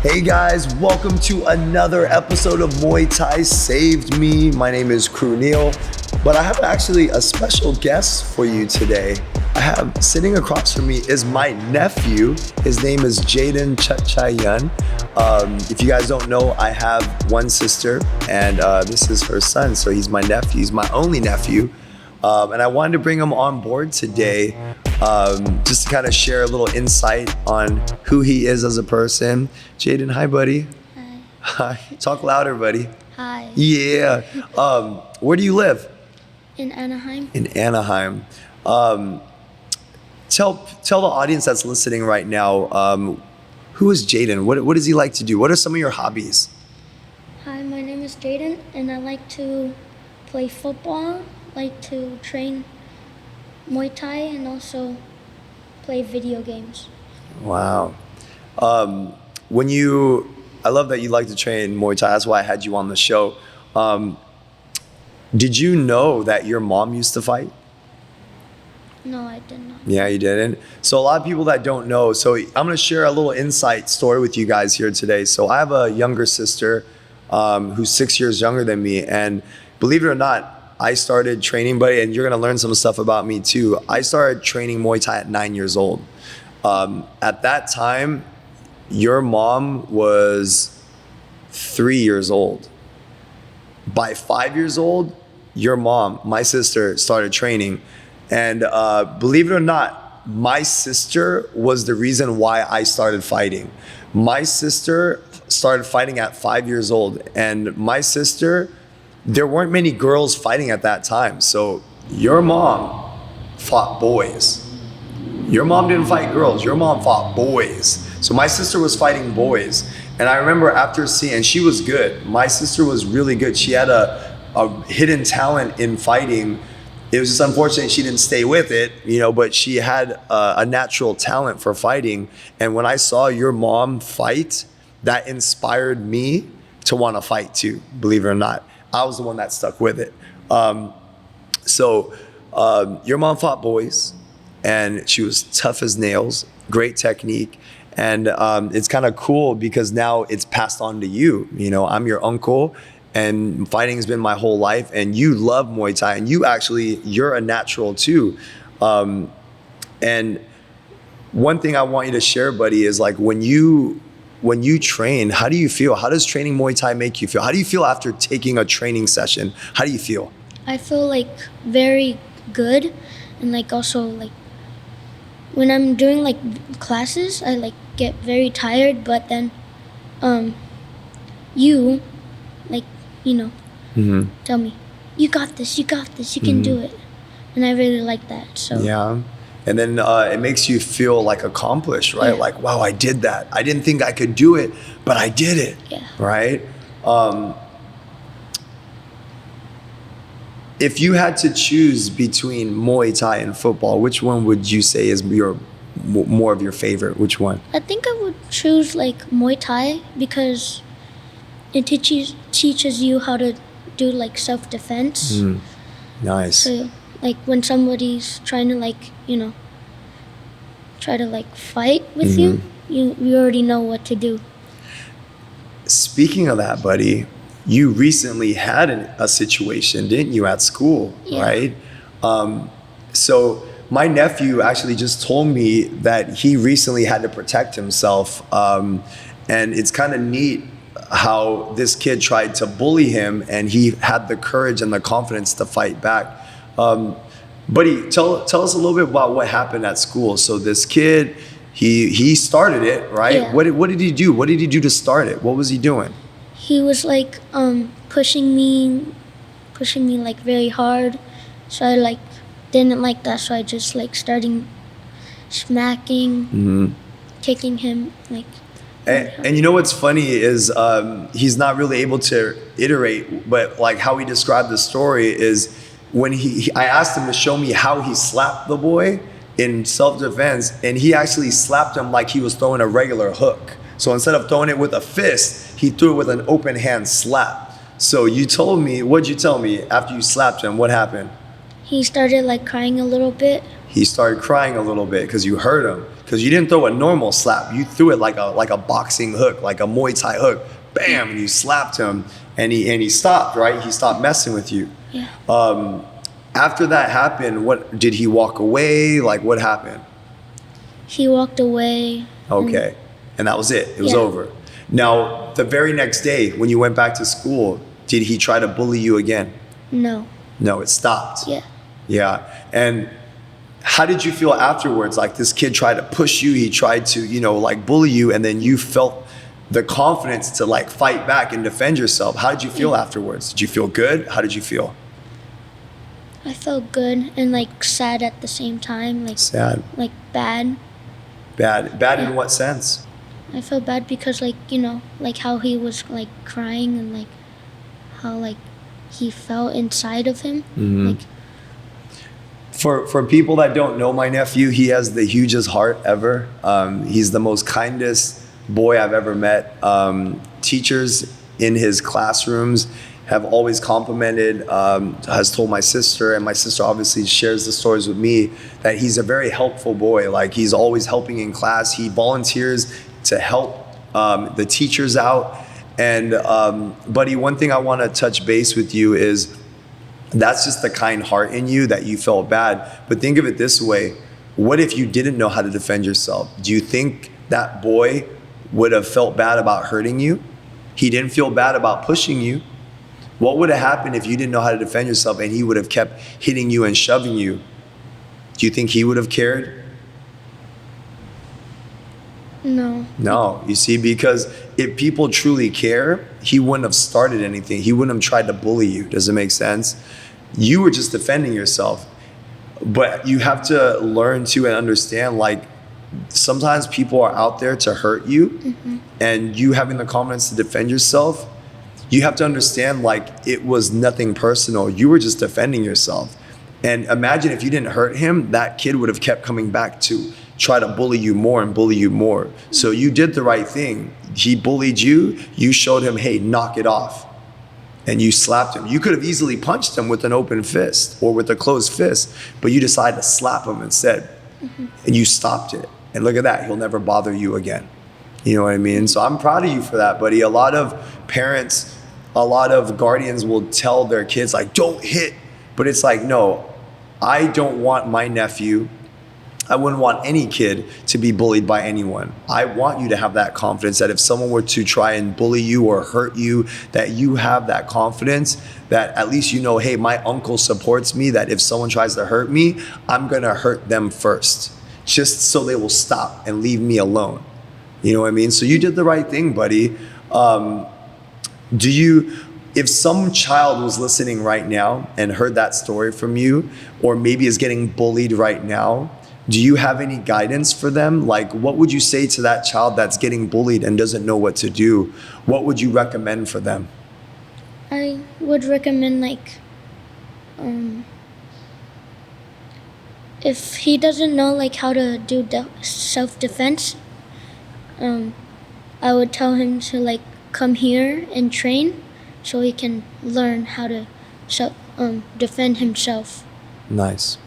Hey guys, welcome to another episode of Muay Thai Saved Me. My name is Crew Neil, but I have actually a special guest for you today. I have sitting across from me is my nephew. His name is Jaden Chatchaiyan. If you guys don't know, I have one sister and this is her son. So he's my nephew, he's my only nephew. And I wanted to bring him on board today just to kind of share a little insight on who he is as a person. Jaden, hi, buddy. Hi. Hi. Talk louder, buddy. Hi. Yeah. Where do you live? In Anaheim. In Anaheim. Tell the audience that's listening right now, who is Jaden? What does he like to do? What are some of your hobbies? Hi, my name is Jaden, and I like to play football, like to train Muay Thai, and also play video games. Wow. I love that you like to train Muay Thai. That's why I had you on the show. Did you know that your mom used to fight? No, I did not. Yeah, you didn't? So a lot of people that don't know, so I'm going to share a little insight story with you guys here today. So I have a younger sister who's 6 years younger than me. And believe it or not, I started training, buddy, and you're going to learn some stuff about me too. I started training Muay Thai at 9 years old. At that time, your mom was 3 years old. By 5 years old, your mom, my sister, started training. And believe it or not, my sister was the reason why I started fighting. My sister started fighting at 5 years old. And my sister, there weren't many girls fighting at that time. So your mom fought boys. Your mom didn't fight girls. Your mom fought boys. So my sister was fighting boys. And I remember after seeing, and she was good. My sister was really good. She had a hidden talent in fighting. It was just unfortunate she didn't stay with it, but she had a natural talent for fighting. And when I saw your mom fight, that inspired me to want to fight too, believe it or not. I was the one that stuck with it. So your mom fought boys, and she was tough as nails, great technique. And it's kind of cool because now it's passed on to you. I'm your uncle, and fighting has been my whole life, and you love Muay Thai, and you're a natural too. And one thing I want you to share, buddy, is like when you train, how do you feel? How does training Muay Thai make you feel? How do you feel after taking a training session? How do you feel? I feel like very good, and like also like when I'm doing like classes, I like get very tired, but then you tell me, you got this, you can do it. And I really like that. So yeah. And then it makes you feel like accomplished, right? Yeah. Like, wow, I did that. I didn't think I could do it, but I did it. Yeah. Right? If you had to choose between Muay Thai and football, which one would you say is more of your favorite? Which one? I think I would choose like Muay Thai because it teaches you how to do like self-defense. Nice. So like when somebody's trying to like, try to like fight with you already know what to do. Speaking of that, buddy, you recently had a situation, didn't you, at school, Yeah. right? So my nephew actually just told me that he recently had to protect himself. And it's kind of neat how this kid tried to bully him, and he had the courage and the confidence to fight back. Buddy, tell us a little bit about what happened at school. So this kid, he started it, right? Yeah. What did he do? What did he do to start it? What was he doing? He was like pushing me like very hard. So I like didn't like that, so I just like starting smacking, kicking him like. And you know what's funny is he's not really able to iterate, but like how he described the story is when I asked him to show me how he slapped the boy in self-defense, and he actually slapped him like he was throwing a regular hook. So instead of throwing it with a fist, he threw it with an open hand slap. So what'd you tell me after you slapped him? What happened? He started like crying a little bit. He started crying a little bit because you hurt him. because you didn't throw a normal slap. You threw it like a boxing hook, like a Muay Thai hook. Bam, and you slapped him, and he stopped, right? He stopped messing with you. Yeah. After that happened, what did he walk away? Like, what happened? He walked away. Okay, and that was it. It was Yeah. over. Now, the very next day, when you went back to school, did he try to bully you again? No. No, it stopped. Yeah. Yeah. And how did you feel afterwards? Like, this kid tried to push you, he tried to, like, bully you, and then you felt the confidence to, like, fight back and defend yourself. How did you feel afterwards? Did you feel good? How did you feel? I felt good and like sad at the same time. Like Sad. Like bad. Bad in what sense? I felt bad because like like how he was like crying and like how like he felt inside of him. Like For people that don't know my nephew, he has the hugest heart ever. He's the most kindest boy I've ever met. Teachers in his classrooms have always complimented, has told my sister, and my sister obviously shares the stories with me, that he's a very helpful boy. Like, he's always helping in class. He volunteers to help the teachers out. And buddy, one thing I want to touch base with you is, that's just the kind heart in you that you felt bad. But think of it this way. What if you didn't know how to defend yourself? Do you think that boy would have felt bad about hurting you? He didn't feel bad about pushing you. What would have happened if you didn't know how to defend yourself and he would have kept hitting you and shoving you? Do you think he would have cared? no. No, you see, because if people truly care, he wouldn't have started anything. He wouldn't have tried to bully you. Does it make sense? You were just defending yourself. But you have to learn to and understand, like, sometimes people are out there to hurt you, and you having the confidence to defend yourself, you have to understand, like, it was nothing personal. You were just defending yourself. And imagine if you didn't hurt him, that kid would have kept coming back to try to bully you more and bully you more. So you did the right thing. He bullied you. You showed him, hey, knock it off. And you slapped him. You could have easily punched him with an open fist or with a closed fist, but you decided to slap him instead. And you stopped it. And look at that. He'll never bother you again. You know what I mean? So I'm proud of you for that, buddy. A lot of parents, a lot of guardians will tell their kids, like, don't hit. But it's like, no, I don't want my nephew, I wouldn't want any kid to be bullied by anyone. I want you to have that confidence that if someone were to try and bully you or hurt you, that you have that confidence that at least you know, hey, my uncle supports me, that if someone tries to hurt me, I'm gonna hurt them first, just so they will stop and leave me alone. You know what I mean? So you did the right thing, buddy. If some child was listening right now and heard that story from you, or maybe is getting bullied right now, do you have any guidance for them? Like, what would you say to that child that's getting bullied and doesn't know what to do? What would you recommend for them? I would recommend like if he doesn't know like how to do self-defense, I would tell him to like come here and train so he can learn how to defend himself. Nice.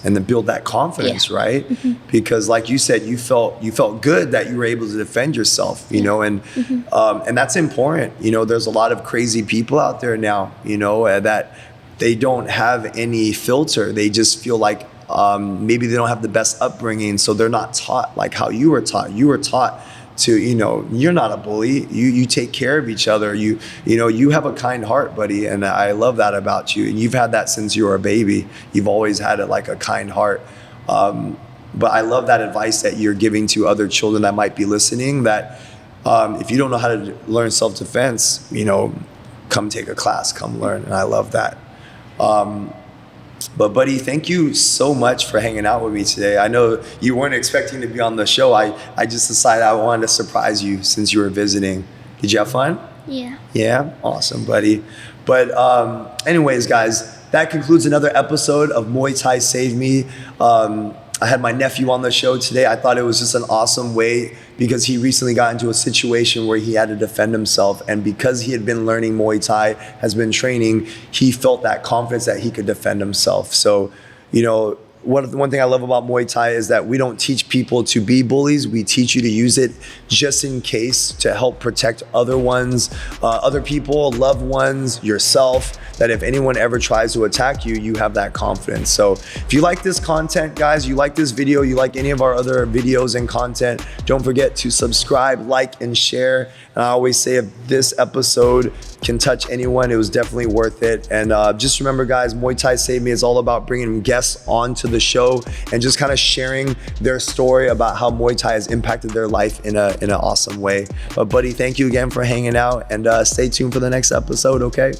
And then build that confidence, Yeah. right? Because like you said, you felt good that you were able to defend yourself, you know, and that's important. You know, there's a lot of crazy people out there now, you know, that they don't have any filter. They just feel like maybe they don't have the best upbringing, so they're not taught like how you were taught. You were taught to, you know, you're not a bully. You take care of each other. You know, you have a kind heart, buddy, and I love that about you. And you've had that since you were a baby. You've always had it like a kind heart. But I love that advice that you're giving to other children that might be listening, that if you don't know how to learn self-defense, you know, come take a class, come learn. And I love that. But buddy, thank you so much for hanging out with me today. I know you weren't expecting to be on the show. I just decided I wanted to surprise you since you were visiting. Did you have fun? Yeah. Yeah? Awesome, buddy. But anyways, guys, that concludes another episode of Muay Thai Save Me. I had my nephew on the show today. I thought it was just an awesome way because he recently got into a situation where he had to defend himself. And because he had been learning Muay Thai, has been training, he felt that confidence that he could defend himself. So, you know, one thing I love about Muay Thai is that we don't teach people to be bullies. We teach you to use it just in case to help protect other people, loved ones, yourself, that if anyone ever tries to attack you, you have that confidence. So if you like this content, guys, you like this video, you like any of our other videos and content, don't forget to subscribe, like, and share. And I always say if this episode can touch anyone, it was definitely worth it. And just remember, guys, Muay Thai Save Me is all about bringing guests onto the show and just kind of sharing their story about how Muay Thai has impacted their life in an awesome way. But buddy, thank you again for hanging out, and stay tuned for the next episode, okay?